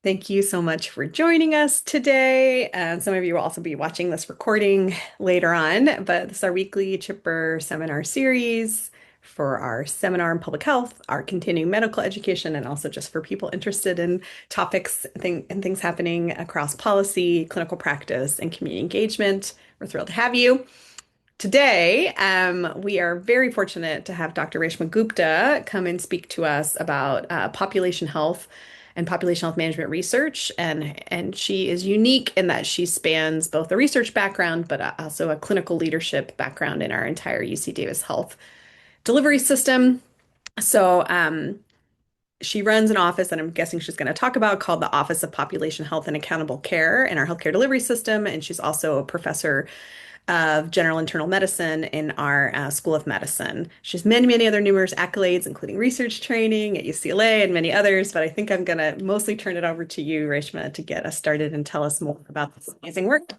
Thank you so much for joining us today. And some of you will also be watching this recording later on, but this is our weekly CHPR seminar series for our seminar in public health, our continuing medical education, and also just for people interested in topics and things happening across policy, clinical practice, and community engagement. We're thrilled to have you. Today, we are very fortunate to have Dr. Reshma Gupta come and speak to us about population health and population health management research. And she is unique in that she spans both a research background, but also a clinical leadership background in our entire UC Davis Health delivery system. So, she runs an office that I'm guessing she's going to talk about called the Office of Population Health and Accountable Care in our healthcare delivery system. And she's also a professor of general internal medicine in our School of Medicine. She has many, many other numerous accolades, including research training at UCLA and many others. But I think I'm going to mostly turn it over to you, Reshma, to get us started and tell us more about this amazing work.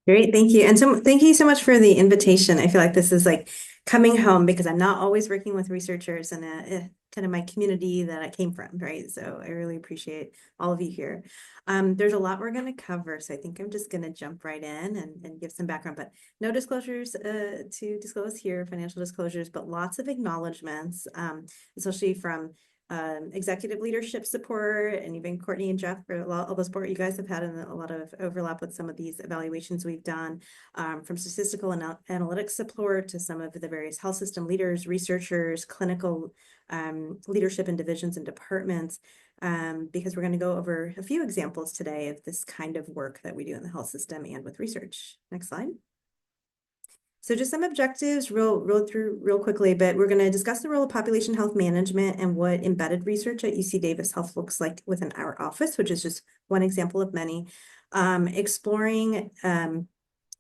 Great, thank you. And so thank you so much for the invitation. I feel like this is like coming home because I'm not always working with researchers and kind of my community that I came from, right? So I really appreciate all of you here. There's a lot we're going to cover, so I think I'm just going to jump right in and give some background, but no disclosures to disclose here, financial disclosures, but lots of acknowledgements, especially from executive leadership support, and even Courtney and Jeff for all the support you guys have had, and a lot of overlap with some of these evaluations we've done, from statistical and analytics support to some of the various health system leaders, researchers, clinical leadership in divisions and departments, because we're going to go over a few examples today of this kind of work that we do in the health system and with research. Next slide. So just some objectives real through real quickly, but we're going to discuss the role of population health management and what embedded research at UC Davis Health looks like within our office, which is just one example of many. Exploring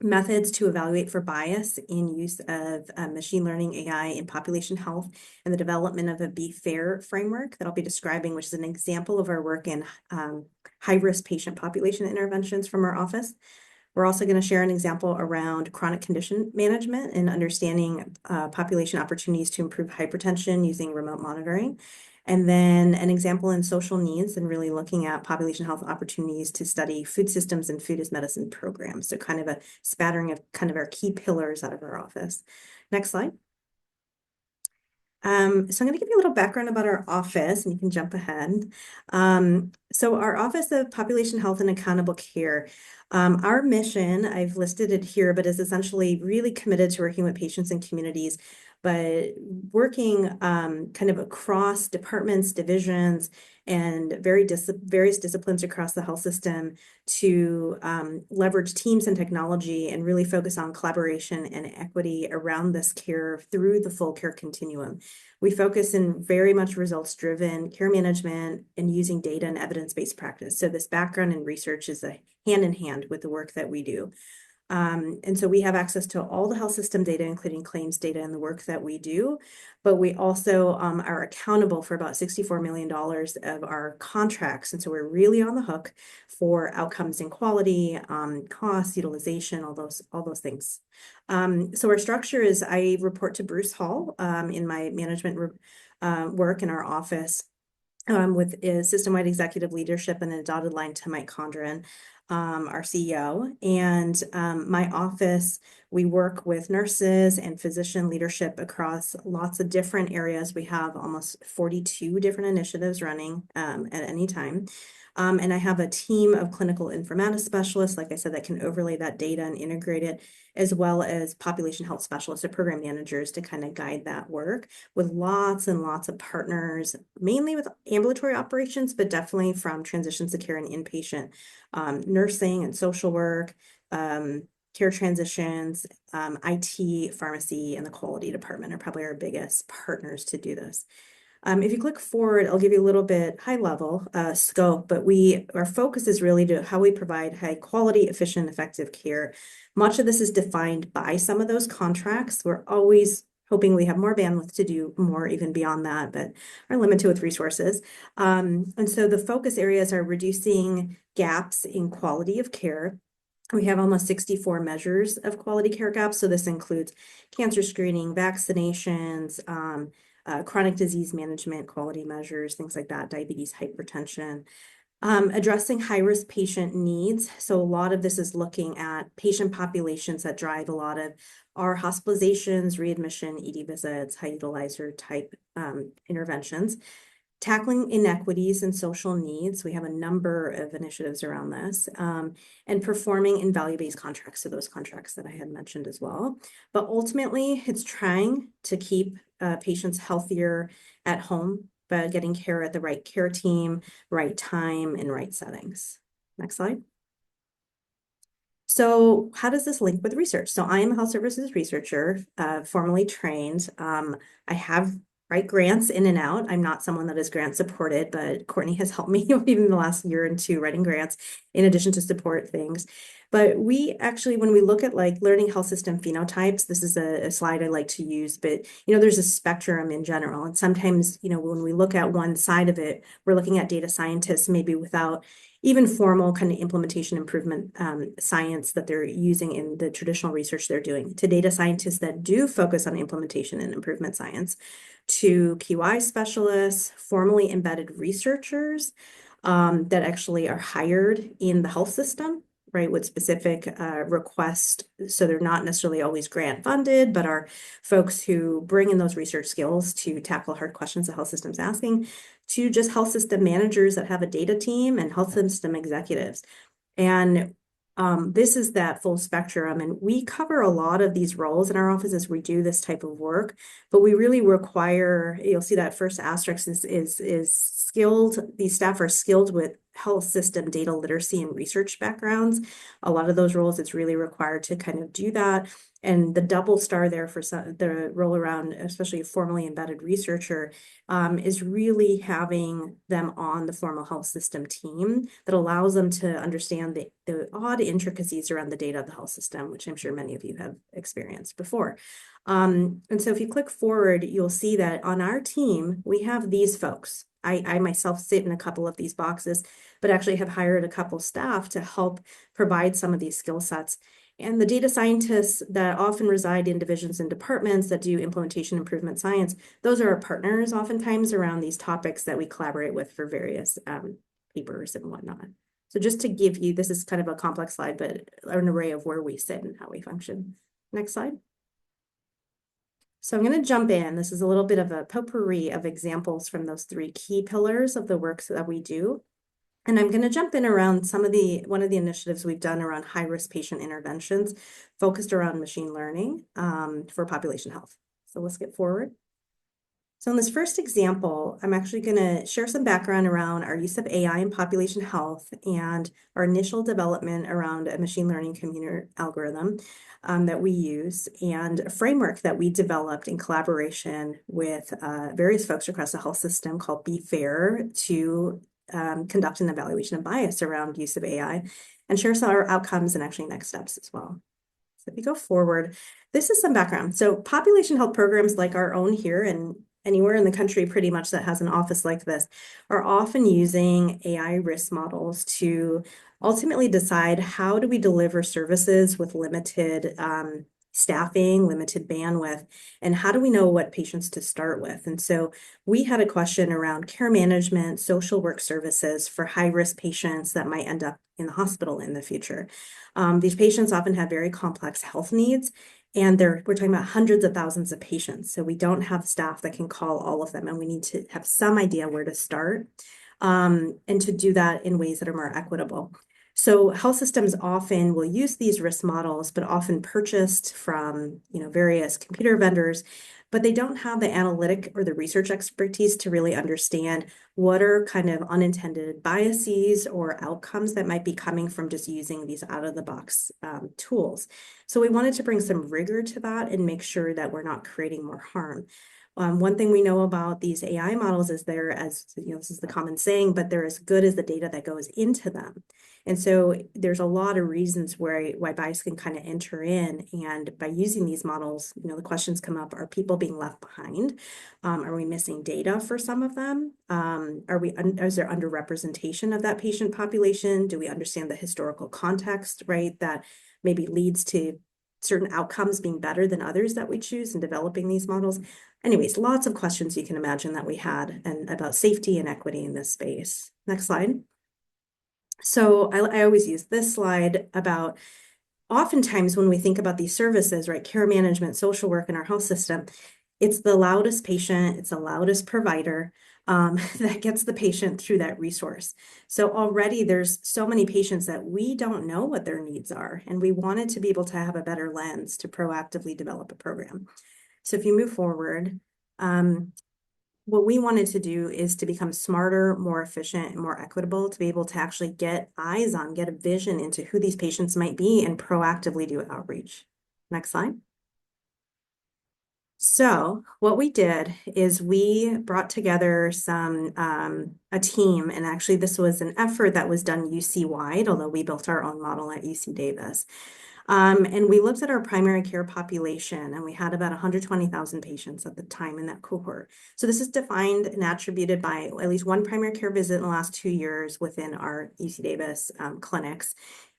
methods to evaluate for bias in use of machine learning, AI, in population health, and the development of a Be Fair framework that I'll be describing, which is an example of our work in high-risk patient population interventions from our office. We're also going to share an example around chronic condition management and understanding population opportunities to improve hypertension using remote monitoring. And then an example in social needs and really looking at population health opportunities to study food systems and food as medicine programs. So kind of a spattering of kind of our key pillars out of our office. Next slide. So I'm going to give you a little background about our office, and you can jump ahead. So our Office of Population Health and Accountable Care, our mission, I've listed it here, but is essentially really committed to working with patients and communities, but working kind of across departments, divisions, and various disciplines across the health system to leverage teams and technology and really focus on collaboration and equity around this care through the full care continuum. We focus in very much results-driven care management and using data and evidence-based practice. So this background in research is a hand in hand with the work that we do. And so we have access to all the health system data, including claims data and the work that we do, but we also are accountable for about $64 million of our contracts. And so we're really on the hook for outcomes and quality, costs, utilization, all those things. So our structure is I report to Bruce Hall in my management work in our office. With system-wide executive leadership and a dotted line to Mike Condren, our CEO. And my office, we work with nurses and physician leadership across lots of different areas. We have almost 42 different initiatives running at any time. And I have a team of clinical informatics specialists, like I said, that can overlay that data and integrate it, as well as population health specialists or program managers to kind of guide that work with lots and lots of partners, mainly with ambulatory operations, but definitely from transitions to care and inpatient, nursing and social work, care transitions, IT, pharmacy, and the quality department are probably our biggest partners to do this. If you click forward, I'll give you a little bit high level scope, but our focus is really to how we provide high quality, efficient, effective care. Much of this is defined by some of those contracts. We're always hoping we have more bandwidth to do more even beyond that, but are limited with resources. And so the focus areas are reducing gaps in quality of care. We have almost 64 measures of quality care gaps. So this includes cancer screening, vaccinations, chronic disease management, quality measures, things like that, diabetes, hypertension. Addressing high-risk patient needs. So a lot of this is looking at patient populations that drive a lot of our hospitalizations, readmission, ED visits, high utilizer type interventions. Tackling inequities and social needs. We have a number of initiatives around this, and performing in value-based contracts. So those contracts that I had mentioned as well. But ultimately, it's trying to keep patients healthier at home by getting care at the right care team, right time, and right settings. Next slide. So how does this link with research? So I am a health services researcher, formally trained. I have write grants in and out. I'm not someone that is grant supported, but Courtney has helped me even the last year and two writing grants in addition to support things. But we actually, when we look at like learning health system phenotypes, this is a slide I like to use, but there's a spectrum in general. And sometimes, when we look at one side of it, we're looking at data scientists maybe without even formal kind of implementation improvement science that they're using in the traditional research they're doing, to data scientists that do focus on implementation and improvement science, to QI specialists, formally embedded researchers that actually are hired in the health system, right, with specific requests. So they're not necessarily always grant funded, but are folks who bring in those research skills to tackle hard questions the health system's asking, to just health system managers that have a data team and health system executives. And this is that full spectrum. And we cover a lot of these roles in our office as we do this type of work, but we really require, you'll see that first asterisk is skilled. These staff are skilled with health system data literacy and research backgrounds. A lot of those roles, it's really required to kind of do that. And the double star there for the role around, especially a formally embedded researcher, is really having them on the formal health system team that allows them to understand the odd intricacies around the data of the health system, which I'm sure many of you have experienced before. And so if you click forward, you'll see that on our team, we have these folks. I myself sit in a couple of these boxes, but actually have hired a couple staff to help provide some of these skill sets. And the data scientists that often reside in divisions and departments that do implementation improvement science, those are our partners oftentimes around these topics that we collaborate with for various papers and whatnot. So just to give you, this is kind of a complex slide, but an array of where we sit and how we function. Next slide. So I'm going to jump in. This is a little bit of a potpourri of examples from those three key pillars of the works that we do. And I'm going to jump in around one of the initiatives we've done around high-risk patient interventions focused around machine learning for population health. So let's get forward. So in this first example, I'm actually going to share some background around our use of AI in population health and our initial development around a machine learning computer algorithm that we use, and a framework that we developed in collaboration with various folks across the health system called Be Fair to conduct an evaluation of bias around use of AI, and share some of our outcomes and actually next steps as well. So if you go forward, this is some background. So population health programs like our own here and anywhere in the country pretty much that has an office like this are often using AI risk models to ultimately decide how do we deliver services with limited staffing, limited bandwidth, and how do we know what patients to start with? And so we had a question around care management, social work services for high-risk patients that might end up in the hospital in the future. These patients often have very complex health needs, and we're talking about hundreds of thousands of patients. So we don't have staff that can call all of them, and we need to have some idea where to start, and to do that in ways that are more equitable. So health systems often will use these risk models, but often purchased from various computer vendors, but they don't have the analytic or the research expertise to really understand what are kind of unintended biases or outcomes that might be coming from just using these out-of-the-box tools. So we wanted to bring some rigor to that and make sure that we're not creating more harm. One thing we know about these AI models is this is the common saying, but they're as good as the data that goes into them. And so there's a lot of reasons why bias can kind of enter in. And by using these models, the questions come up, are people being left behind? Are we missing data for some of them? Is there underrepresentation of that patient population? Do we understand the historical context, right? That maybe leads to certain outcomes being better than others that we choose in developing these models. Anyways, lots of questions you can imagine that we had and about safety and equity in this space. Next slide. So I always use this slide about oftentimes when we think about these services, right, care management, social work in our health system, it's the loudest patient, it's the loudest provider that gets the patient through that resource. So already there's so many patients that we don't know what their needs are, and we wanted to be able to have a better lens to proactively develop a program. So if you move forward, um, what we wanted to do is to become smarter, more efficient, and more equitable, to be able to actually get eyes on, get a vision into who these patients might be and proactively do outreach. Next slide. So what we did is we brought together a team, and actually this was an effort that was done UC wide, although we built our own model at UC Davis. And we looked at our primary care population, and we had about 120,000 patients at the time in that cohort. So this is defined and attributed by at least one primary care visit in the last 2 years within our UC Davis clinics,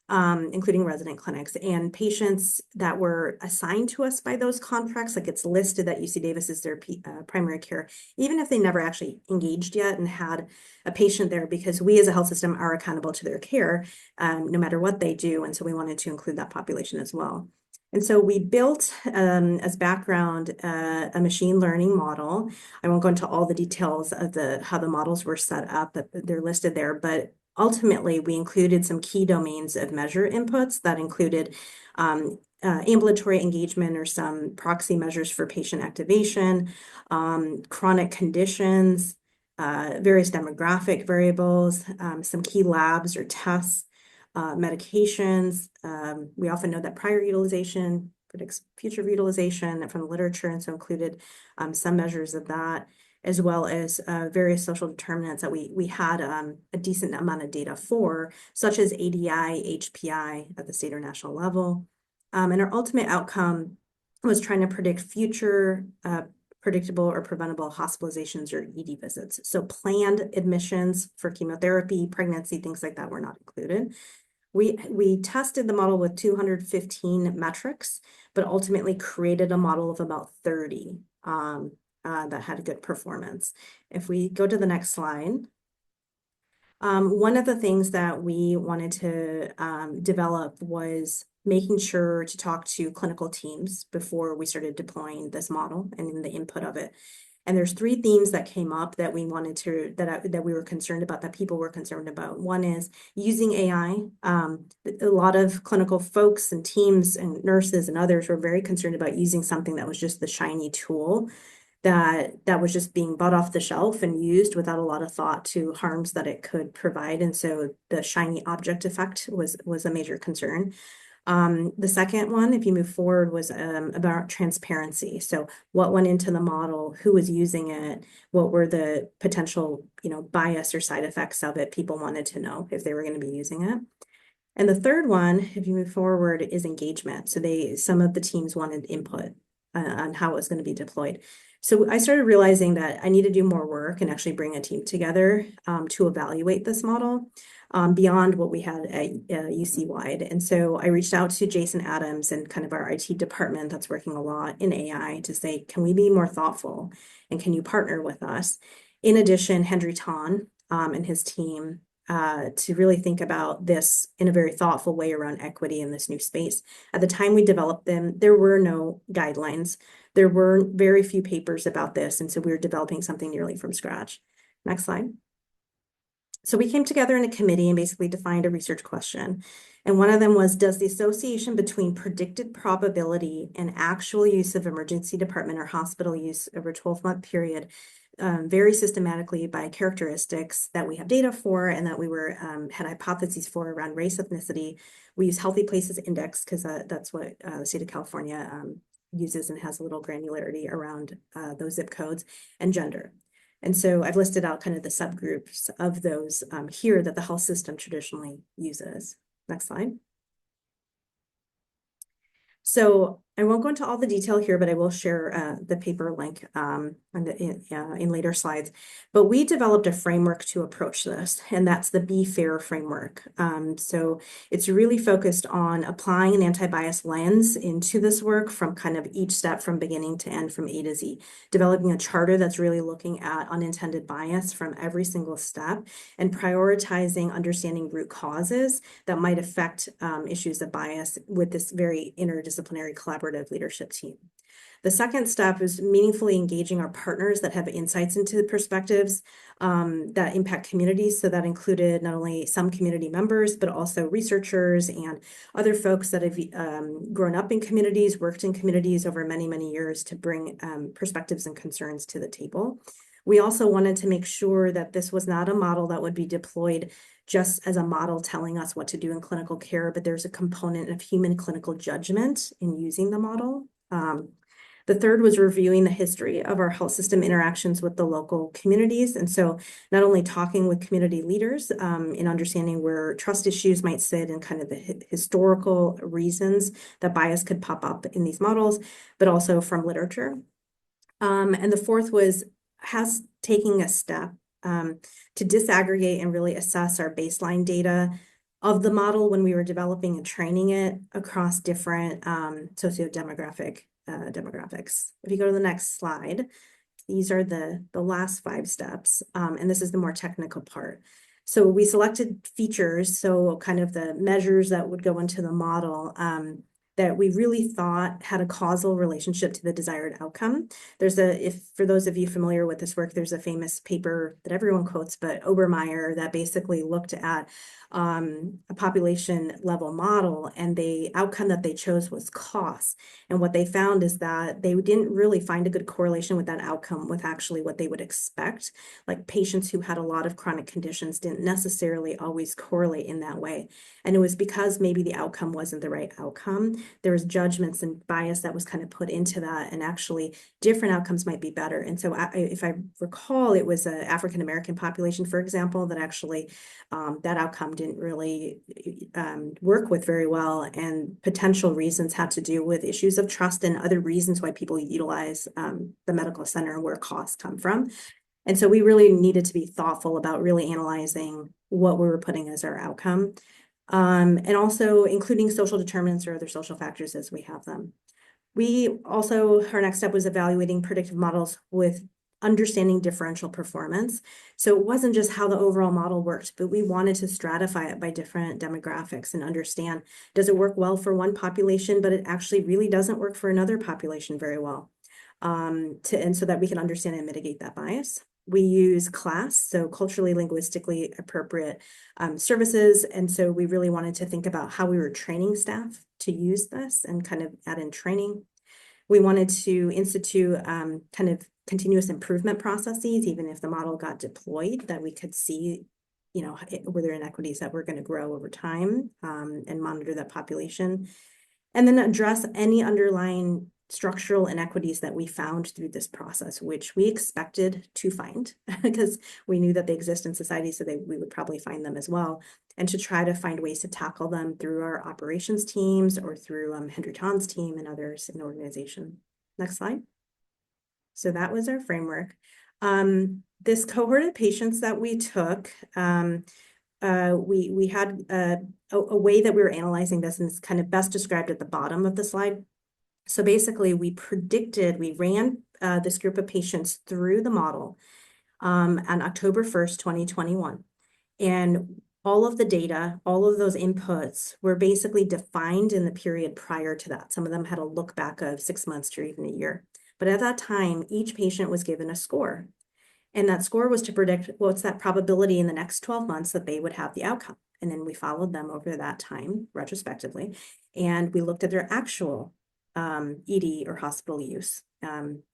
including resident clinics, and patients that were assigned to us by those contracts, like it's listed that UC Davis is their primary care, even if they never actually engaged yet and had a patient there, because we as a health system are accountable to their care, no matter what they do. And so we wanted to include that population as well. And so we built, as background, a machine learning model. I won't go into all the details of how the models were set up, but they're listed there. But ultimately, we included some key domains of measure inputs that included ambulatory engagement or some proxy measures for patient activation, chronic conditions, various demographic variables, some key labs or tests, medications. We often know that prior utilization predicts future utilization from the literature, and so included some measures of that, as well as various social determinants that we had a decent amount of data for, such as ADI, HPI at the state or national level. And our ultimate outcome was trying to predict future predictable or preventable hospitalizations or ED visits. So planned admissions for chemotherapy, pregnancy, things like that were not included. We tested the model with 215 metrics, but ultimately created a model of about 30 that had a good performance. If we go to the next slide, one of the things that we wanted to develop was making sure to talk to clinical teams before we started deploying this model and in the input of it. And there's three themes that came up that we wanted to, that we were concerned about, that people were concerned about. One is using AI. A lot of clinical folks and teams and nurses and others were very concerned about using something that was just the shiny tool that was just being bought off the shelf and used without a lot of thought to harms that it could provide. And so the shiny object effect was a major concern. The second one, if you move forward, was about transparency. So what went into the model, who was using it, what were the potential, bias or side effects of it. People wanted to know if they were going to be using it. And the third one, if you move forward, is engagement. So some of the teams wanted input on how it was going to be deployed. So I started realizing that I need to do more work and actually bring a team together to evaluate this model beyond what we had at UC wide. And so I reached out to Jason Adams and kind of our IT department that's working a lot in AI to say, can we be more thoughtful and can you partner with us? In addition, Henry Ton and his team to really think about this in a very thoughtful way around equity in this new space. At the time we developed them, there were no guidelines. There were very few papers about this, and so we were developing something nearly from scratch. Next slide. So we came together in a committee and basically defined a research question. And one of them was, does the association between predicted probability and actual use of emergency department or hospital use over a 12-month period vary systematically by characteristics that we have data for and that we had hypotheses for around race, ethnicity. We use Healthy Places Index because that's what the state of California uses and has a little granularity around those zip codes, and gender. And so I've listed out kind of the subgroups of those here that the health system traditionally uses. Next slide. So I won't go into all the detail here, but I will share the paper link in later slides. But we developed a framework to approach this, and that's the Be Fair framework. So it's really focused on applying an anti-bias lens into this work from kind of each step from beginning to end, from A to Z, developing a charter that's really looking at unintended bias from every single step and prioritizing understanding root causes that might affect issues of bias with this very interdisciplinary collaborative leadership team. The second step is meaningfully engaging our partners that have insights into the perspectives that impact communities. So that included not only some community members, but also researchers and other folks that have grown up in communities, worked in communities over many, many years to bring perspectives and concerns to the table. We also wanted to make sure that this was not a model that would be deployed just as a model telling us what to do in clinical care, but there's a component of human clinical judgment in using the model. The third was reviewing the history of our health system interactions with the local communities. And so not only talking with community leaders in understanding where trust issues might sit and kind of the historical reasons that bias could pop up in these models, but also from literature. And the fourth was taking a step to disaggregate and really assess our baseline data of the model when we were developing and training it across different sociodemographic demographics. If you go to the next slide, these are the last 5 steps, and this is the more technical part. So we selected features, so kind of the measures that would go into the model that we really thought had a causal relationship to the desired outcome. For those of you familiar with this work, there's a famous paper that everyone quotes, but Obermeyer, that basically looked at a population level model, and the outcome that they chose was cost. And what they found is that they didn't really find a good correlation with that outcome with actually what they would expect. Like patients who had a lot of chronic conditions didn't necessarily always correlate in that way. And it was because maybe the outcome wasn't the right outcome. There was judgments and bias that was kind of put into that, and actually different outcomes might be better. And so if I recall, it was an African-American population, for example, that actually that outcome didn't really work with very well. And potential reasons had to do with issues of trust and other reasons why people utilize the medical center and where costs come from. And so we really needed to be thoughtful about really analyzing what we were putting as our outcome. And also including social determinants or other social factors as we have them. Our next step was evaluating predictive models with understanding differential performance. So it wasn't just how the overall model worked, but we wanted to stratify it by different demographics and understand, does it work well for one population, but it actually really doesn't work for another population very well, and so that we can understand and mitigate that bias. We use class, so culturally, linguistically appropriate services. And so we really wanted to think about how we were training staff to use this and kind of add in training. We wanted to institute kind of continuous improvement processes, even if the model got deployed, that we could see, were there inequities that were going to grow over time, and monitor that population. And then address any underlying structural inequities that we found through this process, which we expected to find because we knew that they exist in society, so we would probably find them as well, and to try to find ways to tackle them through our operations teams or through Henry Tan's team and others in the organization. Next slide. So that was our framework. This cohort of patients that we took, we had a way that we were analyzing this, and it's kind of best described at the bottom of the slide. So basically, we ran this group of patients through the model on October 1st, 2021. And all of the data, all of those inputs were basically defined in the period prior to that. Some of them had a look back of 6 months to even a year. But at that time, each patient was given a score. And that score was to predict what's that probability in the next 12 months that they would have the outcome. And then we followed them over that time retrospectively. And we looked at their actual ED or hospital use,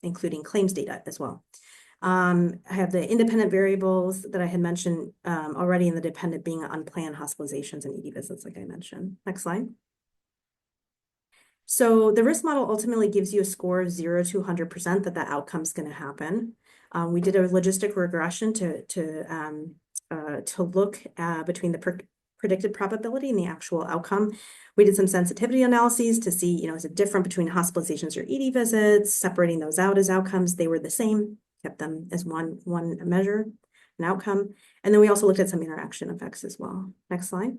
including claims data as well. I have the independent variables that I had mentioned already, in the dependent being unplanned hospitalizations and ED visits, like I mentioned. Next slide. So the risk model ultimately gives you a score of 0 to 100% that outcome is going to happen. We did a logistic regression to look between the predicted probability and the actual outcome. We did some sensitivity analyses to see, is it different between hospitalizations or ED visits, separating those out as outcomes. They were the same, kept them as one measure, an outcome. And then we also looked at some interaction effects as well. Next slide.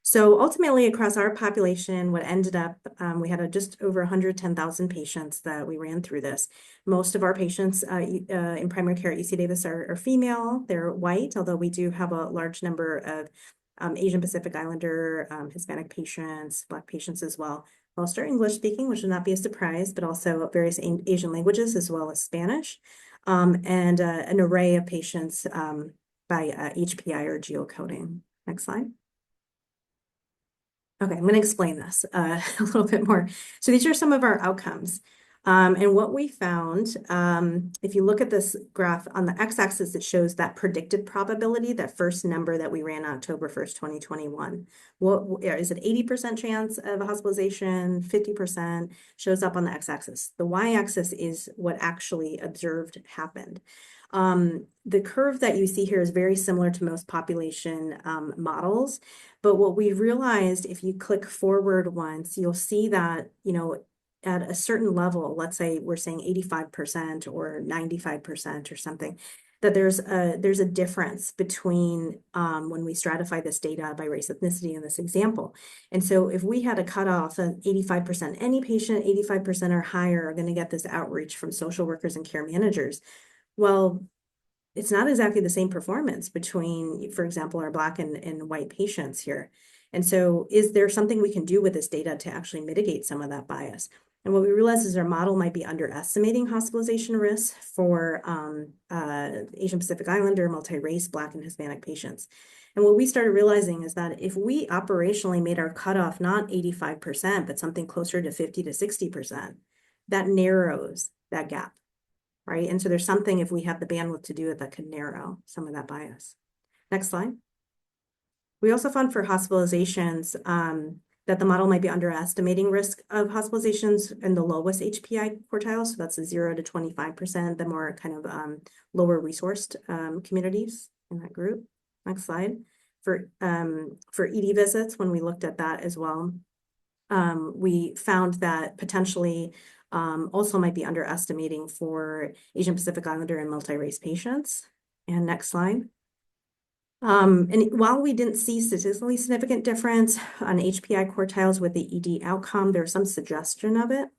So ultimately, across our population, what ended up, we had just over 110,000 patients that we ran through this. Most of our patients in primary care at UC Davis are female. They're white, although we do have a large number of Asian Pacific Islander, Hispanic patients, Black patients as well. Most are English speaking, which would not be a surprise, but also various Asian languages as well as Spanish, and an array of patients by HPI or geocoding. Next slide. Okay, I'm going to explain this a little bit more. So these are some of our outcomes. And what we found, if you look at this graph on the x-axis, it shows that predicted probability, that first number that we ran October 1st, 2021. What is it 80% chance of a hospitalization, 50% shows up on the x-axis. The y-axis is what actually observed happened. The curve that you see here is very similar to most population models. But what we realized, if you click forward once, you'll see that, at a certain level, let's say we're saying 85% or 95% or something, that there's a difference between when we stratify this data by race, ethnicity in this example. And so if we had a cutoff of 85%, any patient 85% or higher are going to get this outreach from social workers and care managers. Well, it's not exactly the same performance between, for example, our Black and white patients here. And so is there something we can do with this data to actually mitigate some of that bias? And what we realized is our model might be underestimating hospitalization risks for Asian Pacific Islander, multi-race, Black and Hispanic patients. And what we started realizing is that if we operationally made our cutoff not 85%, but something closer to 50 to 60%, that narrows that gap. Right? And so there's something, if we have the bandwidth to do it, that could narrow some of that bias. Next slide. We also found for hospitalizations that the model might be underestimating risk of hospitalizations in the lowest HPI quartile. So that's the 0 to 25%, the more kind of lower resourced communities in that group. Next slide. For ED visits, when we looked at that as well, we found that potentially also might be underestimating for Asian Pacific Islander and multi-race patients. And next slide. And while we didn't see statistically significant difference on HPI quartiles with the ED outcome, there's some suggestion of it.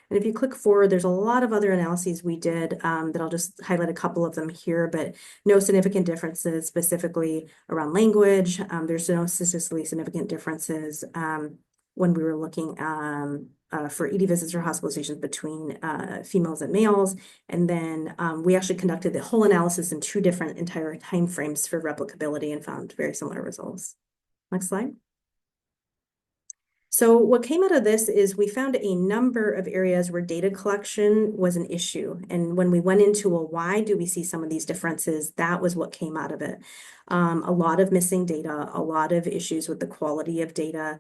And if you click forward, there's a lot of other analyses we did that I'll just highlight a couple of them here, but no significant differences specifically around language. There's no statistically significant differences when we were looking for ED visits or hospitalizations between females and males. And then we actually conducted the whole analysis in 2 different entire timeframes for replicability and found very similar results. Next slide. So what came out of this is we found a number of areas where data collection was an issue. And when we went into, well, why do we see some of these differences? That was what came out of it. A lot of missing data, a lot of issues with the quality of data,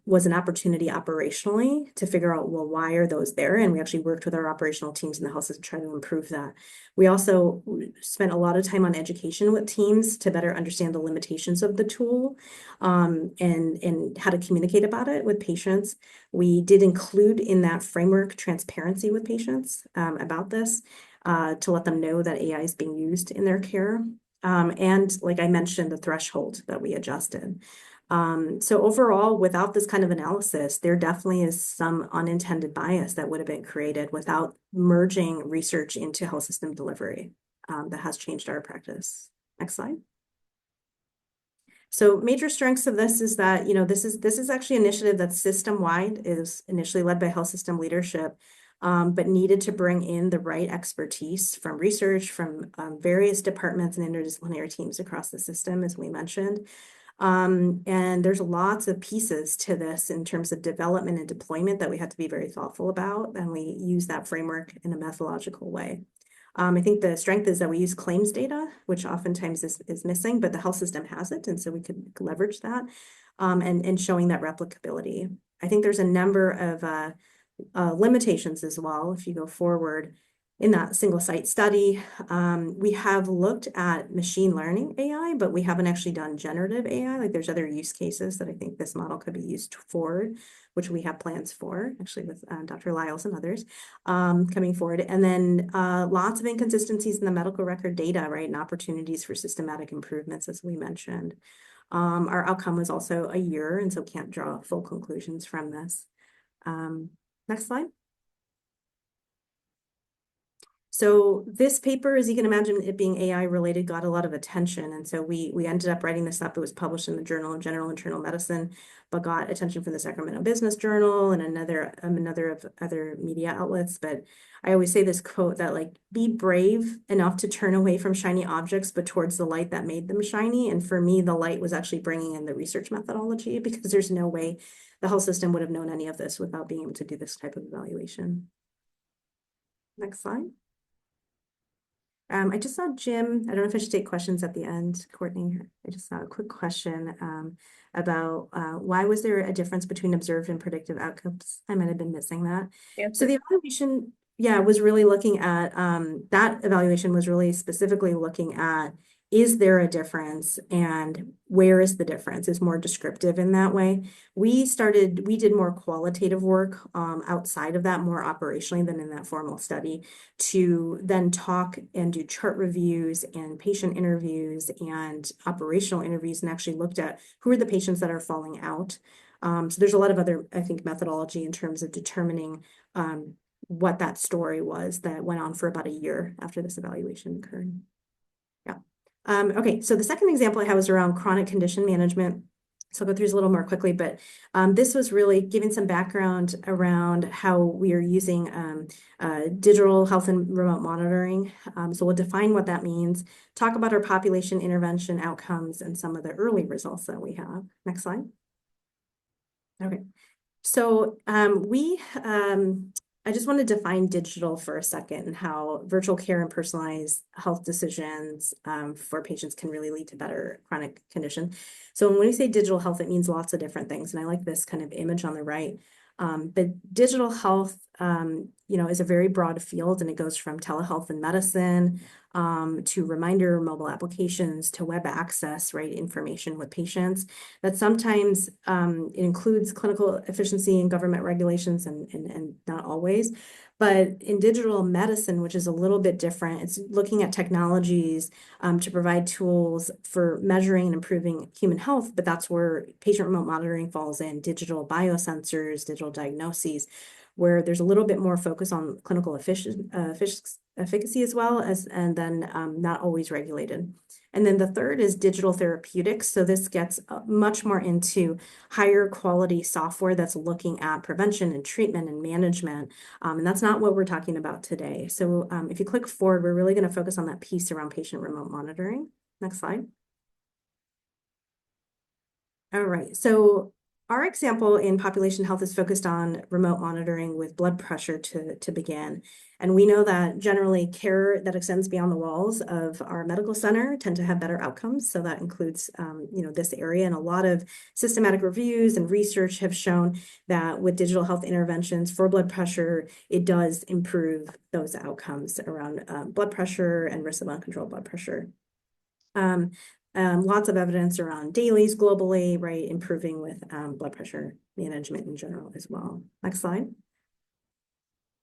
was an opportunity operationally to figure out, well, why are those there? And we actually worked with our operational teams in the health system to try to improve that. We also spent a lot of time on education with teams to better understand the limitations of the tool and how to communicate about it with patients. We did include in that framework transparency with patients about this to let them know that AI is being used in their care. And like I mentioned, the threshold that we adjusted. So overall, without this kind of analysis, there definitely is some unintended bias that would have been created without merging research into health system delivery that has changed our practice. Next slide. So major strengths of this is that, this is actually an initiative that's system-wide, is initially led by health system leadership, but needed to bring in the right expertise from research, from various departments and interdisciplinary teams across the system, as we mentioned. And there's lots of pieces to this in terms of development and deployment that we had to be very thoughtful about, and we use that framework in a methodological way. I think the strength is that we use claims data, which oftentimes is missing, but the health system has it, and so we could leverage that, and showing that replicability. I think there's a number of limitations as well, if you go forward. in that single site study. We have looked at machine learning AI, but we haven't actually done generative AI. Like there's other use cases that I think this model could be used for, which we have plans for, actually with Dr. Lyles and others coming forward. And then lots of inconsistencies in the medical record data, right? And opportunities for systematic improvements, as we mentioned. Our outcome was also a year, and so can't draw full conclusions from this. Next slide. So this paper, as you can imagine, it being AI related, got a lot of attention. And so we ended up writing this up. It was published in the Journal of General Internal Medicine, but got attention from the Sacramento Business Journal and another of other media outlets. But I always say this quote that like, be brave enough to turn away from shiny objects, but towards the light that made them shiny. And for me, the light was actually bringing in the research methodology, because there's no way the health system would have known any of this without being able to do this type of evaluation. Next slide. I just saw Jim. I don't know if I should take questions at the end, Courtney. I just saw a quick question about why was there a difference between observed and predictive outcomes? I might have been missing that. So the evaluation, yeah, was really looking at that evaluation was really specifically looking at, is there a difference and where is the difference? Is more descriptive in that way. We did more qualitative work outside of that, more operationally than in that formal study, to then talk and do chart reviews and patient interviews and operational interviews, and actually looked at who are the patients that are falling out. So there's a lot of other, I think, methodology in terms of determining what that story was that went on for about a year after this evaluation occurred. Yeah. Okay, so the second example I have was around chronic condition management. So I'll go through this a little more quickly, but this was really giving some background around how we are using digital health and remote monitoring. So we'll define what that means, talk about our population intervention outcomes and some of the early results that we have. Next slide. Okay, so I just want to define digital for a second and how virtual care and personalized health decisions for patients can really lead to better chronic condition. So when we say digital health, it means lots of different things. And I like this kind of image on the right. But digital health, is a very broad field, and it goes from telehealth and medicine to reminder mobile applications to web access, right, information with patients. That sometimes it includes clinical efficiency and government regulations, and not always. But in digital medicine, which is a little bit different, it's looking at technologies to provide tools for measuring and improving human health, but that's where patient remote monitoring falls in, digital biosensors, digital diagnoses, where there's a little bit more focus on clinical efficacy as well as, and then not always regulated. And then the third is digital therapeutics. So this gets much more into higher quality software that's looking at prevention and treatment and management. And that's not what we're talking about today. So if you click forward, we're really going to focus on that piece around patient remote monitoring. Next slide. All right, so our example in population health is focused on remote monitoring with blood pressure to begin. And we know that generally care that extends beyond the walls of our medical center tend to have better outcomes. So that includes, this area, and a lot of systematic reviews and research have shown that with digital health interventions for blood pressure, it does improve those outcomes around blood pressure and risk of uncontrolled blood pressure. Lots of evidence around dailies globally, right, improving with blood pressure management in general as well. Next slide.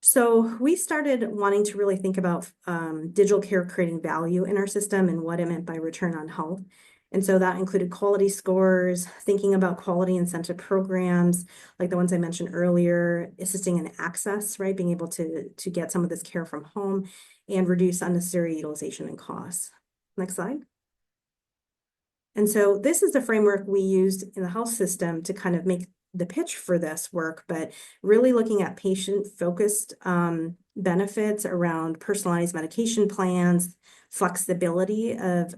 So we started wanting to really think about digital care creating value in our system and what it meant by return on health. And so that included quality scores, thinking about quality incentive programs, like the ones I mentioned earlier, assisting in access, right, being able to get some of this care from home and reduce unnecessary utilization and costs. Next slide. And so this is the framework we used in the health system to kind of make the pitch for this work, but really looking at patient-focused benefits around personalized medication plans, flexibility of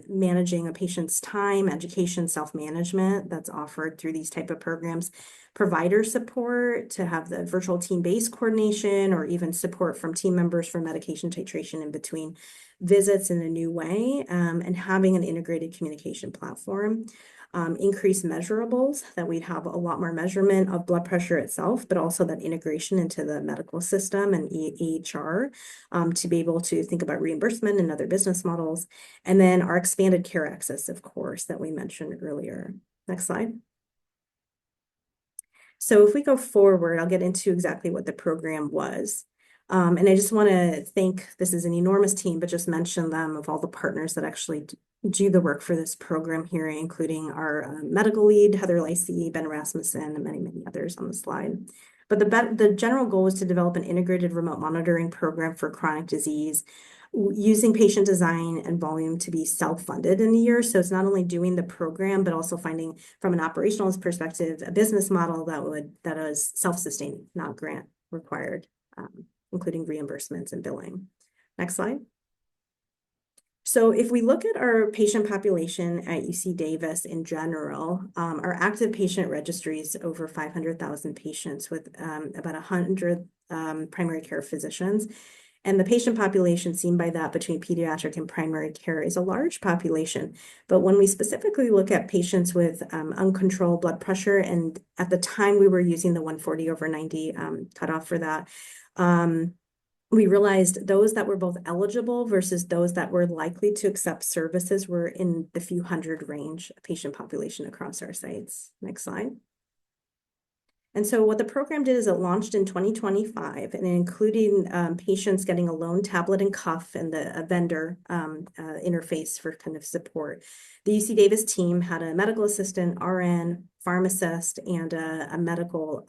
managing a patient's time, education, self-management that's offered through these type of programs, provider support to have the virtual team-based coordination, or even support from team members for medication titration in between visits in a new way, and having an integrated communication platform. Increase measurables, that we'd have a lot more measurement of blood pressure itself, but also that integration into the medical system and EHR, to be able to think about reimbursement and other business models. And then our expanded care access, of course, that we mentioned earlier. Next slide. So if we go forward, I'll get into exactly what the program was. And I just want to thank, this is an enormous team, but just mention them of all the partners that actually do the work for this program here, including our medical lead, Heather Lacey, Ben Rasmussen, and many, many others on the slide. But the general goal is to develop an integrated remote monitoring program for chronic disease using patient design and volume to be self-funded in a year. So it's not only doing the program, but also finding from an operational perspective, a business model that is self-sustaining, not grant required, including reimbursements and billing. Next slide. So if we look at our patient population at UC Davis in general, our active patient registry is over 500,000 patients with about 100 primary care physicians. And the patient population seen by that between pediatric and primary care is a large population. But when we specifically look at patients with uncontrolled blood pressure, and at the time we were using the 140/90 cutoff for that, we realized those that were both eligible versus those that were likely to accept services were in the few hundred range patient population across our sites. Next slide. And so what the program did is it launched in 2025, and including patients getting a loan tablet and cuff and a vendor interface for kind of support. The UC Davis team had a medical assistant, RN, pharmacist, and a medical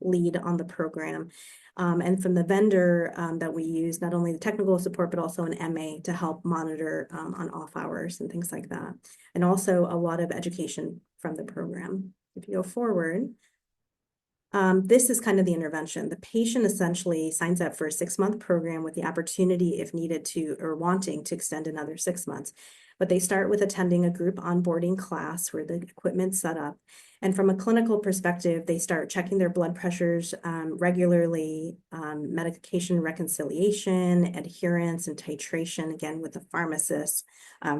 lead on the program. And from the vendor that we use, not only the technical support, but also an MA to help monitor on off hours and things like that. And also a lot of education from the program. If you go forward, this is kind of the intervention. The patient essentially signs up for a 6-month program with the opportunity, if needed to, or wanting to extend another 6 months. But they start with attending a group onboarding class where the equipment's set up. And from a clinical perspective, they start checking their blood pressures regularly, medication reconciliation, adherence, and titration, again, with the pharmacist,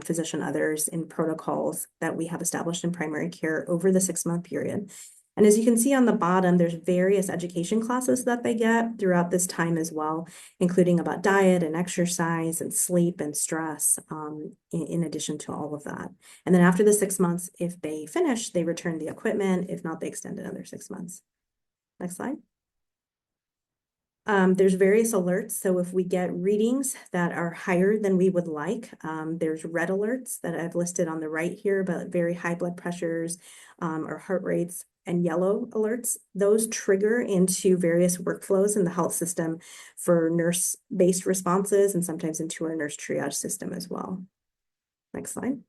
physician, others in protocols that we have established in primary care over the 6-month period. And as you can see on the bottom, there's various education classes that they get throughout this time as well, including about diet and exercise and sleep and stress, in addition to all of that. And then after the 6 months, if they finish, they return the equipment. If not, they extend another 6 months. Next slide. There's various alerts. So if we get readings that are higher than we would like, there's red alerts that I've listed on the right here, but very high blood pressures or heart rates, and yellow alerts. Those trigger into various workflows in the health system for nurse-based responses and sometimes into our nurse triage system as well. Next slide.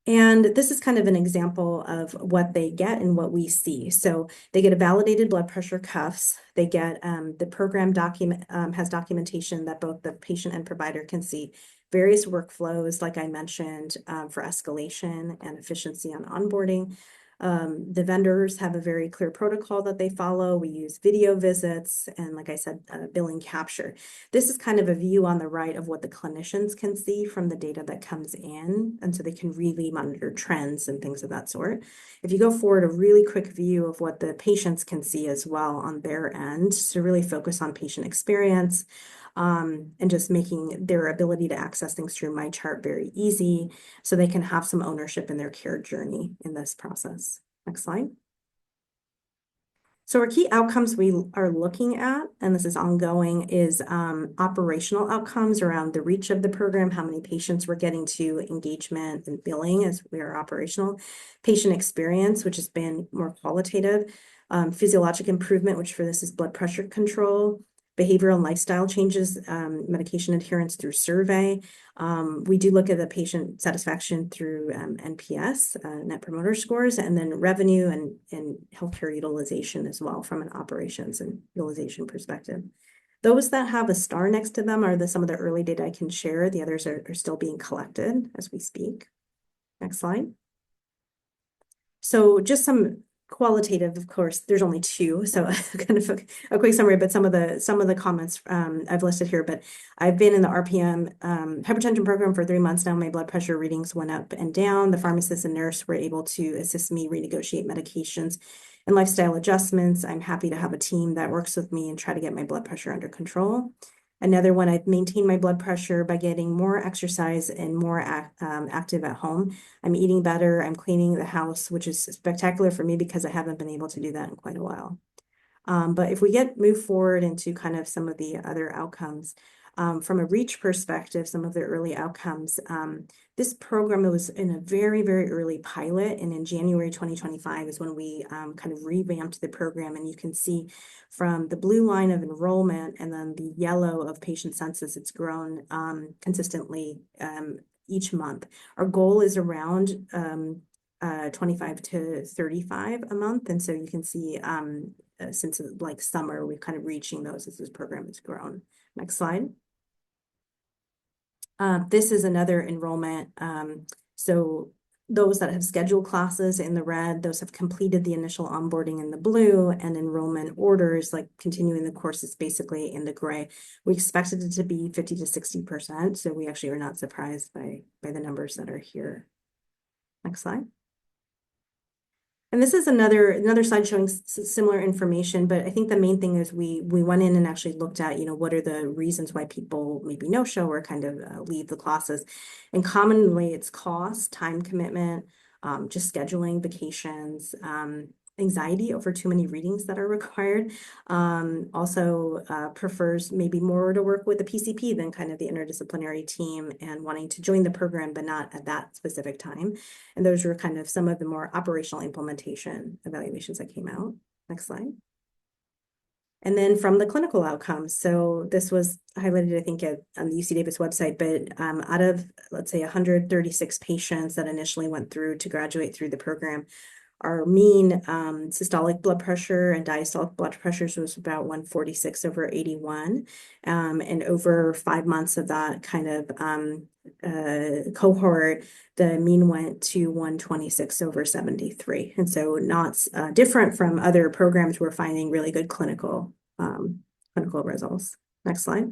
And this is kind of an example of what they get and what we see. So they get a validated blood pressure cuffs. They get the program document has documentation that both the patient and provider can see. Various workflows, like I mentioned, for escalation and efficiency on onboarding. The vendors have a very clear protocol that they follow. We use video visits and, like I said, billing capture. This is kind of a view on the right of what the clinicians can see from the data that comes in, and so they can really monitor trends and things of that sort. If you go forward, a really quick view of what the patients can see as well on their end to really focus on patient experience, and just making their ability to access things through my chart very easy so they can have some ownership in their care journey in this process. Next slide. So our key outcomes we are looking at, and this is ongoing, is operational outcomes around the reach of the program, how many patients we're getting to, engagement and billing as we are operational, patient experience, which has been more qualitative, physiologic improvement, which for this is blood pressure control, behavioral and lifestyle changes, medication adherence through survey. We do look at the patient satisfaction through NPS, Net Promoter Scores, and then revenue and healthcare utilization as well from an operations and utilization perspective. Those that have a star next to them are some of the early data I can share. The others are still being collected as we speak. Next slide. So just some qualitative, of course, there's only two, so kind of a quick summary, but some of the comments I've listed here. But I've been in the RPM hypertension program for 3 months now. My blood pressure readings went up and down. The pharmacist and nurse were able to assist me renegotiate medications and lifestyle adjustments. I'm happy to have a team that works with me and try to get my blood pressure under control. Another one, I've maintained my blood pressure by getting more exercise and more active at home. I'm eating better. I'm cleaning the house, which is spectacular for me because I haven't been able to do that in quite a while. But if we move forward into kind of some of the other outcomes, from a reach perspective, some of the early outcomes, this program was in a very, very early pilot. And in January 2025 is when we kind of revamped the program. And you can see from the blue line of enrollment and then the yellow of patient census, it's grown consistently each month. Our goal is around 25 to 35 a month. And so you can see since like summer, we're kind of reaching those as this program has grown. Next slide. This is another enrollment. So those that have scheduled classes in the red, those have completed the initial onboarding in the blue, and enrollment orders, like continuing the courses basically in the gray. We expected it to be 50 to 60%. So we actually are not surprised by the numbers that are here. Next slide. And this is another slide showing similar information, but I think the main thing is we went in and actually looked at, what are the reasons why people maybe no-show or kind of leave the classes. And commonly it's cost, time commitment, just scheduling vacations, anxiety over too many readings that are required. Also prefers maybe more to work with the PCP than kind of the interdisciplinary team and wanting to join the program, but not at that specific time. And those were kind of some of the more operational implementation evaluations that came out. Next slide. And then from the clinical outcomes, so this was highlighted, I think, on the UC Davis website, but out of, let's say, 136 patients that initially went through to graduate through the program, our mean systolic blood pressure and diastolic blood pressures was about 146 over 81. And over 5 months of that kind of cohort, the mean went to 126 over 73. And so not different from other programs, we're finding really good clinical results. Next slide.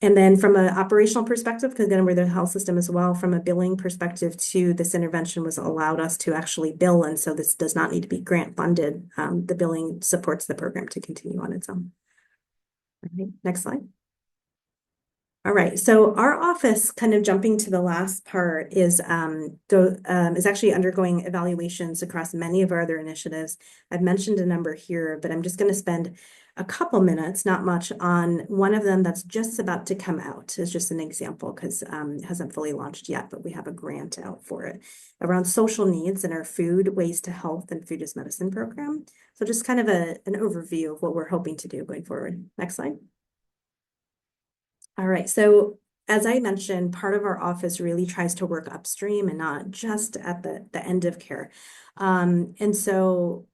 And then from an operational perspective, because again, we're the health system as well, from a billing perspective too, this intervention was allowed us to actually bill. And so this does not need to be grant funded. The billing supports the program to continue on its own. Okay, next slide. All right, so our office, kind of jumping to the last part, is actually undergoing evaluations across many of our other initiatives. I've mentioned a number here, but I'm just going to spend a couple minutes, not much, on one of them that's just about to come out. It's just an example because it hasn't fully launched yet, but we have a grant out for it around social needs in our Food, Waste to Health, and Food as Medicine program. So just kind of an overview of what we're hoping to do going forward. Next slide. All right, so as I mentioned, part of our office really tries to work upstream and not just at the end of care. And so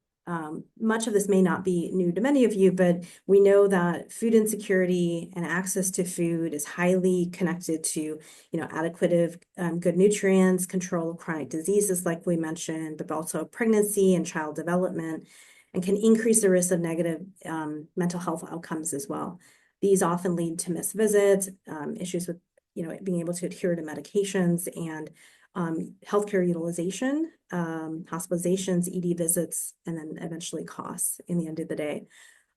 much of this may not be new to many of you, but we know that food insecurity and access to food is highly connected to, adequate, good nutrients, control of chronic diseases, like we mentioned, but also pregnancy and child development, and can increase the risk of negative mental health outcomes as well. These often lead to missed visits, issues with, being able to adhere to medications, and healthcare utilization, hospitalizations, ED visits, and then eventually costs in the end of the day.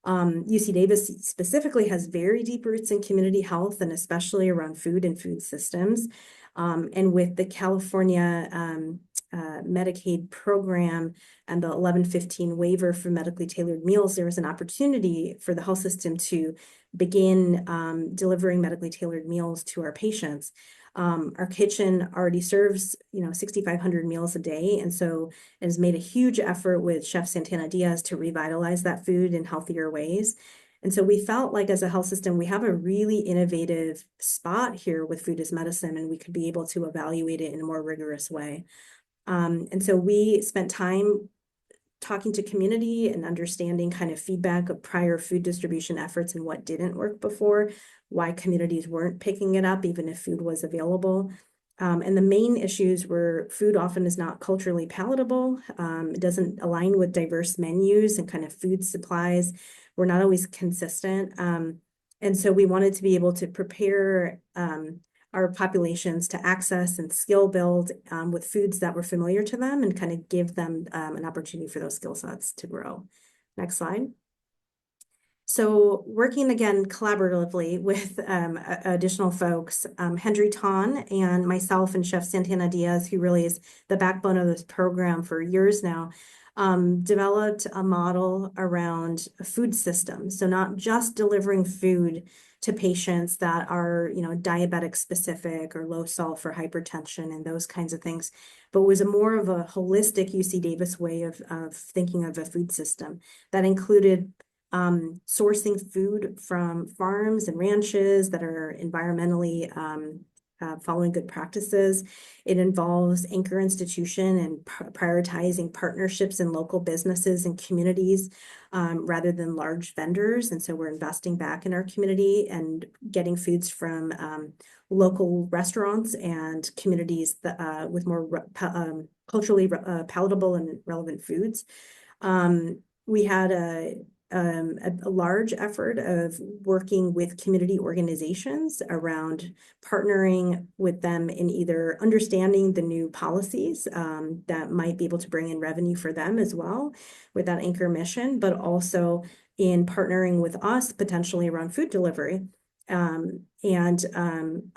UC Davis specifically has very deep roots in community health, and especially around food and food systems. And with the California Medicaid program and the 1115 waiver for medically tailored meals, there was an opportunity for the health system to begin delivering medically tailored meals to our patients. Our kitchen already serves, 6,500 meals a day. And so it has made a huge effort with Chef Santana Diaz to revitalize that food in healthier ways. And so we felt like as a health system, we have a really innovative spot here with Food as Medicine, and we could be able to evaluate it in a more rigorous way. And so we spent time talking to community and understanding kind of feedback of prior food distribution efforts and what didn't work before, why communities weren't picking it up, even if food was available. And the main issues were food often is not culturally palatable. It doesn't align with diverse menus, and kind of food supplies were not always consistent. And so we wanted to be able to prepare our populations to access and skill build with foods that were familiar to them, and kind of give them an opportunity for those skill sets to grow. Next slide. So working again collaboratively with additional folks, Hendry Ton and myself and Chef Santana Diaz, who really is the backbone of this program for years now, developed a model around a food system. So not just delivering food to patients that are, diabetic specific or low salt for hypertension and those kinds of things, but was a more of a holistic UC Davis way of thinking of a food system that included sourcing food from farms and ranches that are environmentally following good practices. It involves anchor institution and prioritizing partnerships in local businesses and communities rather than large vendors. And so we're investing back in our community and getting foods from local restaurants and communities that, with more culturally palatable and relevant foods. We had a large effort of working with community organizations around partnering with them in either understanding the new policies that might be able to bring in revenue for them as well with that anchor mission, but also in partnering with us potentially around food delivery and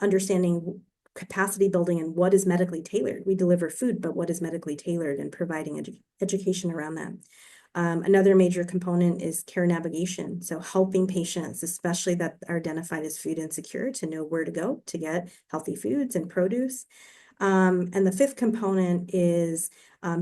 understanding capacity building and what is medically tailored. We deliver food, but what is medically tailored, and providing education around that. Another major component is care navigation. So helping patients, especially that are identified as food insecure, to know where to go to get healthy foods and produce. And the fifth component is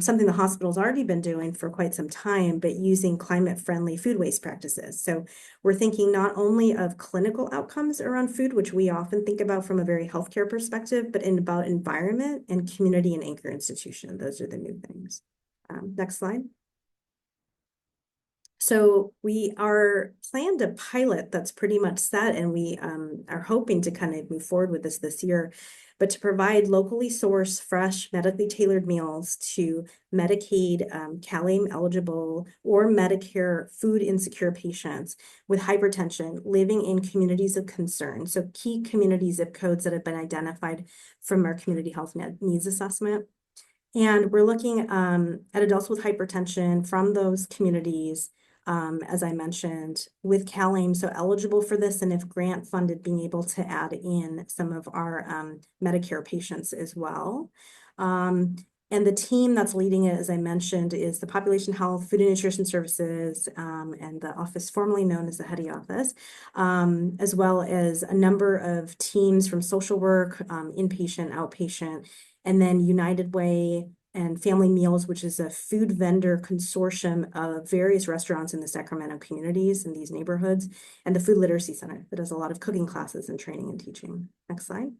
something the hospital's already been doing for quite some time, but using climate-friendly food waste practices. So we're thinking not only of clinical outcomes around food, which we often think about from a very healthcare perspective, but about environment and community and anchor institution. Those are the new things. Next slide. So we are planned a pilot that's pretty much set, and we are hoping to kind of move forward with this year, but to provide locally sourced, fresh, medically tailored meals to Medicaid, CalAIM eligible, or Medicare food insecure patients with hypertension living in communities of concern. So key community zip codes that have been identified from our community health needs assessment. And we're looking at adults with hypertension from those communities, as I mentioned, with CalAIM, so eligible for this, and if grant funded, being able to add in some of our Medicare patients as well. And the team that's leading it, as I mentioned, is the Population Health, Food and Nutrition Services, and the office formerly known as the HEDI office, as well as a number of teams from social work, inpatient, outpatient, and then United Way and Family Meals, which is a food vendor consortium of various restaurants in the Sacramento communities in these neighborhoods, and the Food Literacy Center that does a lot of cooking classes and training and teaching. Next slide.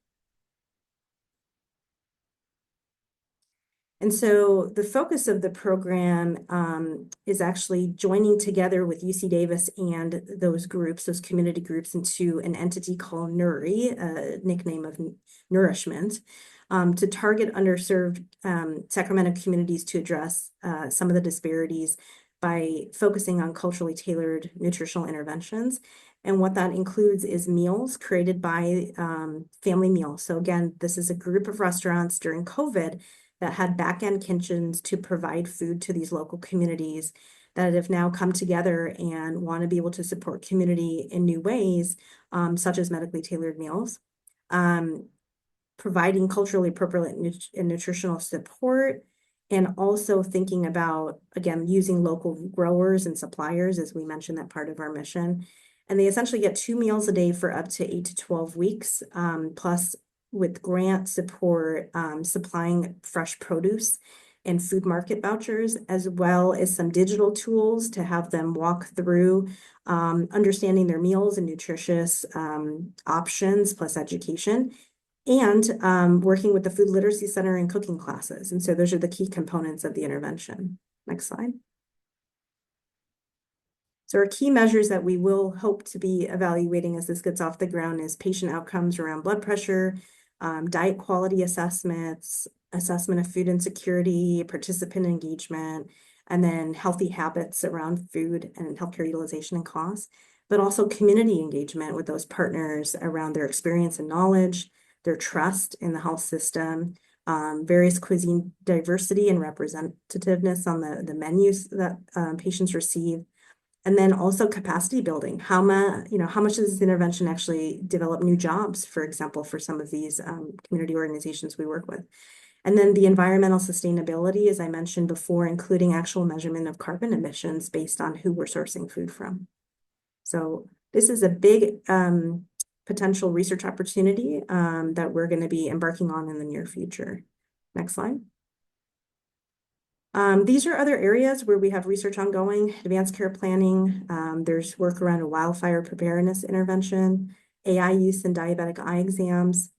And so the focus of the program is actually joining together with UC Davis and those groups, those community groups, into an entity called NURI, a nickname of nourishment, to target underserved Sacramento communities to address some of the disparities by focusing on culturally tailored nutritional interventions. And what that includes is meals created by Family Meals. So again, this is a group of restaurants during COVID that had back-end kitchens to provide food to these local communities that have now come together and want to be able to support community in new ways, such as medically tailored meals, providing culturally appropriate and nutritional support, and also thinking about, again, using local growers and suppliers, as we mentioned, that part of our mission. And they essentially get 2 meals a day for up to 8 to 12 weeks, plus with grant support, supplying fresh produce and food market vouchers, as well as some digital tools to have them walk through understanding their meals and nutritious options, plus education, and working with the Food Literacy Center and cooking classes. And so those are the key components of the intervention. Next slide. So our key measures that we will hope to be evaluating as this gets off the ground is patient outcomes around blood pressure, diet quality assessments, assessment of food insecurity, participant engagement, and then healthy habits around food and healthcare utilization and costs, but also community engagement with those partners around their experience and knowledge, their trust in the health system, various cuisine diversity and representativeness on the menus that patients receive, and then also capacity building. How much does this intervention actually develop new jobs, for example, for some of these community organizations we work with? And then the environmental sustainability, as I mentioned before, including actual measurement of carbon emissions based on who we're sourcing food from. So this is a big potential research opportunity that we're going to be embarking on in the near future. Next slide. These are other areas where we have research ongoing: advanced care planning. There's work around a wildfire preparedness intervention, AI use in diabetic eye exams,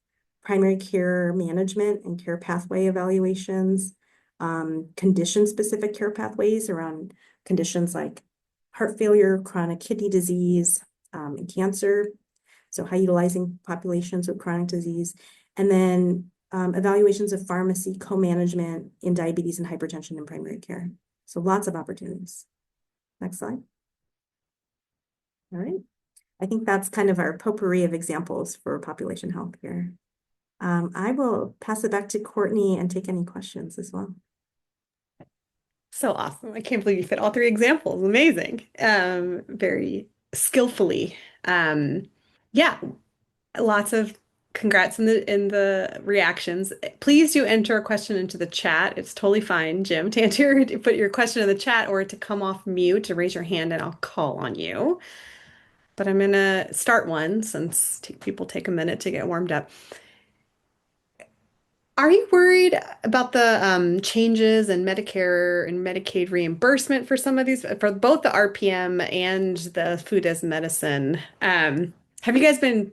primary care management and care pathway evaluations, condition-specific care pathways around conditions like heart failure, chronic kidney disease, and cancer. So high utilizing populations with chronic disease. And then evaluations of pharmacy co-management in diabetes and hypertension in primary care. So lots of opportunities. Next slide. All right. I think that's kind of our potpourri of examples for population health care. I will pass it back to Courtney and take any questions as well. So awesome. I can't believe you fit all three examples. Amazing. Very skillfully. Yeah, lots of congrats in the reactions. Please do enter a question into the chat. It's totally fine, Jim, to enter to put your question in the chat or to come off mute to raise your hand and I'll call on you. But I'm gonna start one since people take a minute to get warmed up. Are you worried about the changes in Medicare and Medicaid reimbursement for some of these, for both the RPM and the food as medicine? Have you guys been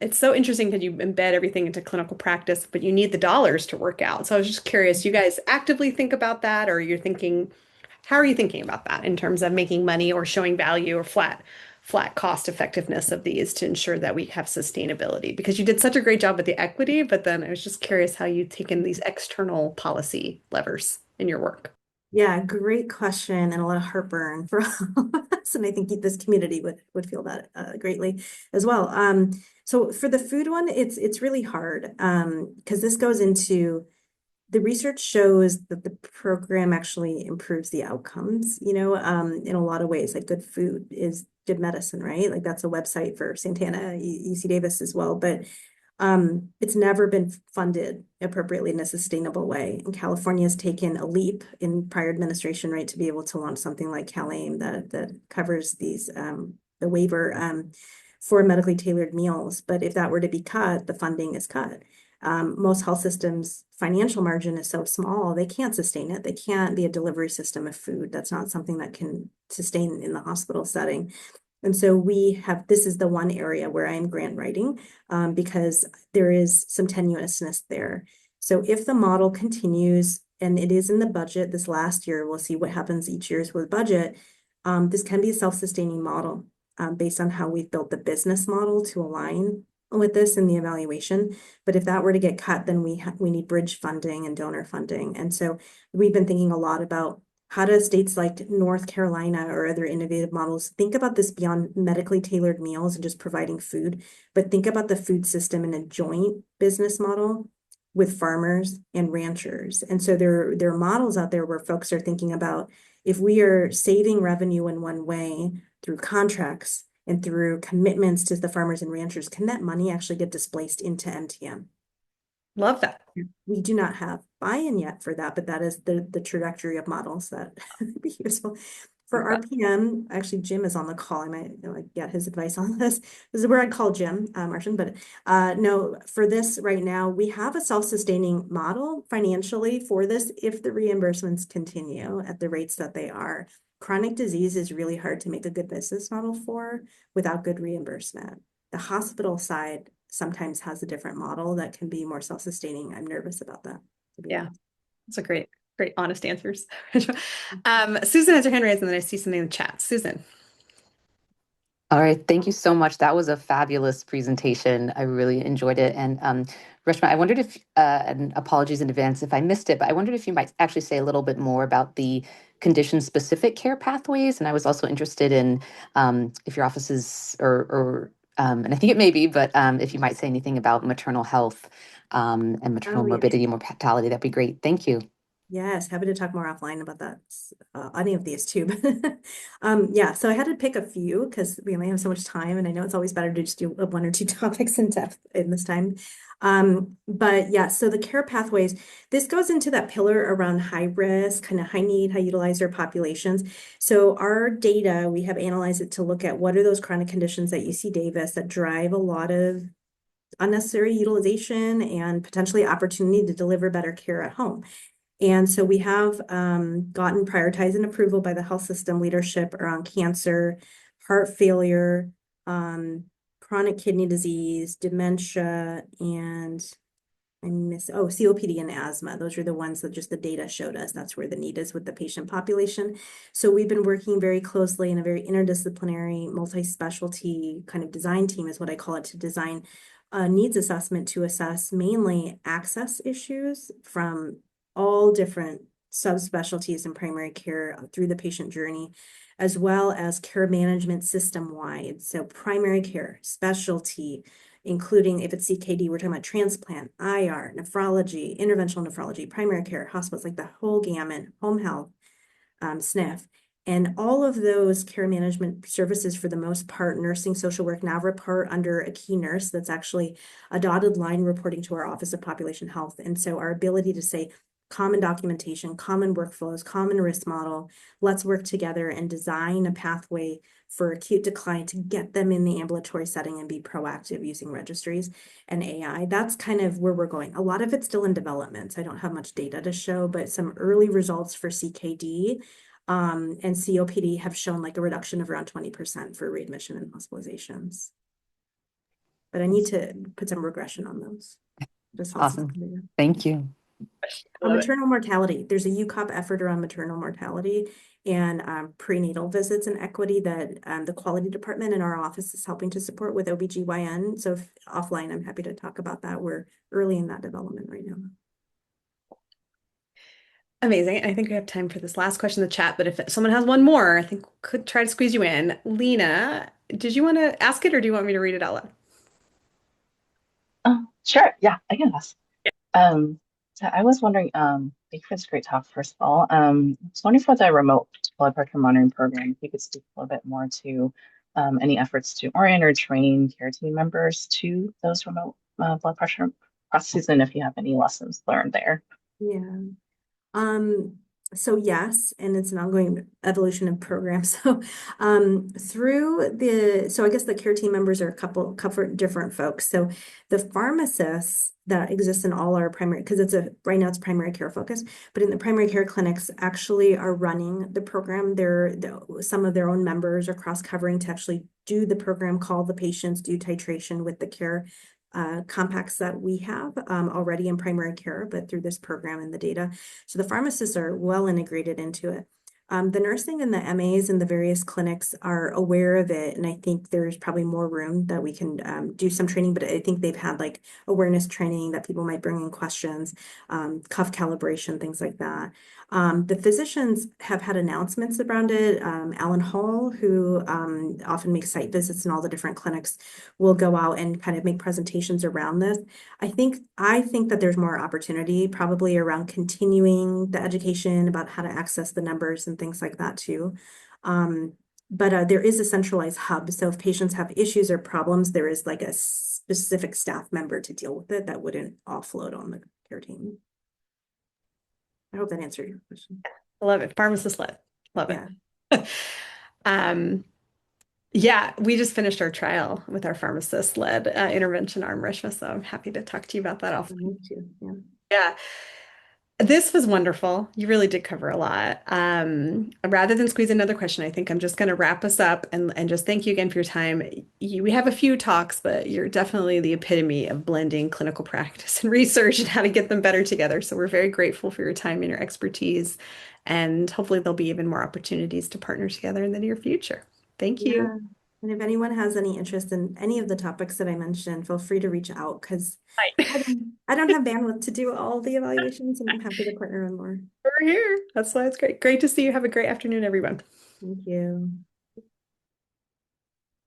It's so interesting because you embed everything into clinical practice, but you need the dollars to work out. So I was just curious, you guys actively think about that, or you're thinking, how are you thinking about that in terms of making money or showing value or flat cost effectiveness of these to ensure that we have sustainability? Because you did such a great job with the equity, but then I was just curious how you've taken these external policy levers in your work. Yeah, great question and a lot of heartburn for all of us. And I think this community would feel that greatly as well. So for the food one, it's really hard because this goes into the research shows that the program actually improves the outcomes, in a lot of ways. Like good food is good medicine, right? Like that's a website for Santana, UC Davis as well. But it's never been funded appropriately in a sustainable way. And California has taken a leap in prior administration, right, to be able to launch something like CalAIM that covers the waiver for medically tailored meals. But if that were to be cut, the funding is cut. Most health systems' financial margin is so small, they can't sustain it. They can't be a delivery system of food. That's not something that can sustain in the hospital setting. And so this is the one area where I'm grant writing because there is some tenuousness there. So if the model continues, and it is in the budget this last year, we'll see what happens each year's with budget. This can be a self-sustaining model based on how we've built the business model to align with this in the evaluation. But if that were to get cut, then we need bridge funding and donor funding. And so we've been thinking a lot about how do states like North Carolina or other innovative models think about this beyond medically tailored meals and just providing food, but think about the food system in a joint business model with farmers and ranchers. And so there are models out there where folks are thinking about if we are saving revenue in one way through contracts and through commitments to the farmers and ranchers, can that money actually get displaced into NTM? Love that. We do not have buy-in yet for that, but that is the trajectory of models that would be useful. For RPM, actually, Jim is on the call. I might get his advice on this. This is where I'd call Jim Martian, but no, for this right now, we have a self-sustaining model financially for this if the reimbursements continue at the rates that they are. Chronic disease is really hard to make a good business model for without good reimbursement. The hospital side sometimes has a different model that can be more self-sustaining. I'm nervous about that, to be Yeah, honest. those are great, honest answers. Susan has her hand raised, and then I see something in the chat. Susan. All right, thank you so much. That was a fabulous presentation. I really enjoyed it. And Reshma, I wondered if, and apologies in advance if I missed it, but I wondered if you might actually say a little bit more about the condition-specific care pathways. And I was also interested in if your offices, and I think it may be, but if you might say anything about maternal health and maternal Oh, yes. morbidity and mortality, that'd be great. Thank you. Yes, happy to talk more offline about that, any of these too. But yeah, so I had to pick a few because we only have so much time, and I know it's always better to just do one or two topics in depth in this time. But yeah, so the care pathways, this goes into that pillar around high risk, kind of high need, high utilizer populations. So our data, we have analyzed it to look at what are those chronic conditions at UC Davis that drive a lot of unnecessary utilization and potentially opportunity to deliver better care at home. And so we have gotten prioritized and approval by the health system leadership around cancer, heart failure, chronic kidney disease, dementia, and COPD and asthma. Those are the ones that just the data showed us. That's where the need is with the patient population. So we've been working very closely in a very interdisciplinary, multi-specialty kind of design team is what I call it, to design a needs assessment to assess mainly access issues from all different subspecialties in primary care through the patient journey, as well as care management system-wide. So primary care, specialty, including if it's CKD, we're talking about transplant, IR, nephrology, interventional nephrology, primary care, hospitals, like the whole gamut, home health, SNF. And all of those care management services, for the most part, nursing social work now report under a key nurse that's actually a dotted line reporting to our Office of Population Health. And so our ability to say common documentation, common workflows, common risk model, let's work together and design a pathway for acute decline to get them in the ambulatory setting and be proactive using registries and AI. That's kind of where we're going. A lot of it's still in development, so I don't have much data to show, but some early results for CKD and COPD have shown like a reduction of around 20% for readmission and hospitalizations. But I need to put some regression on those. Just health Awesome. system data. Thank you. I On love it. maternal mortality, there's a UCOP effort around maternal mortality and prenatal visits and equity that the quality department in our office is helping to support with OBGYN. So if offline, I'm happy to talk about that. We're early in that development right now. Amazing. I think we have time for this last question in the chat, but if someone has one more, I think we could try to squeeze you in. Lena, did you want to ask it or do you want me to read it out loud? Sure. Yeah, I can ask. Um, so I was wondering, thank you for this great talk, first of all. I was wondering for the remote blood pressure monitoring program, if you could speak a little bit more to any efforts to orient or train care team members to those remote blood pressure processes, and if you have any lessons learned there. Yeah. Um, so yes, and it's an ongoing evolution of programs. So so I guess the care team members are a couple different folks. So the pharmacists that exist in all our primary, because right now it's primary care focus, but in the primary care clinics actually are running the program. Some of their own members are cross-covering to actually do the program, call the patients, do titration with the care compacts that we have already in primary care, but through this program and the data. So the pharmacists are well integrated into it. The nursing and the MAs in the various clinics are aware of it, and I think there's probably more room that we can do some training, but I think they've had like awareness training that people might bring in questions, cuff calibration, things like that. The physicians have had announcements around it. Alan Hall, who often makes site visits in all the different clinics, will go out and kind of make presentations around this. I think that there's more opportunity probably around continuing the education about how to access the numbers and things like that too. But there is a centralized hub. So if patients have issues or problems, there is like a specific staff member to deal with it that wouldn't offload on the care team. I hope that answered your question. I love it. Pharmacist led. Love Yeah. it. Um, yeah, we just finished our trial with our pharmacist led intervention arm, Reshma, so I'm happy to talk to you about that I offline. need to. Yeah. Yeah. This was wonderful. You really did cover a lot. Rather than squeeze another question, I think I'm just going to wrap us up and just thank you again for your time. We have a few talks, but you're definitely the epitome of blending clinical practice and research and how to get them better together. So we're very grateful for your time and your expertise. And hopefully there'll be even more opportunities to partner together in the near future. Thank you. Yeah. And if anyone has any interest in any of the topics that I mentioned, feel free to reach out because Right. I don't have bandwidth to do all the evaluations, and I'm happy to partner on more. We're here. That's why it's great. Great to see you. Have a great afternoon, everyone. Thank you.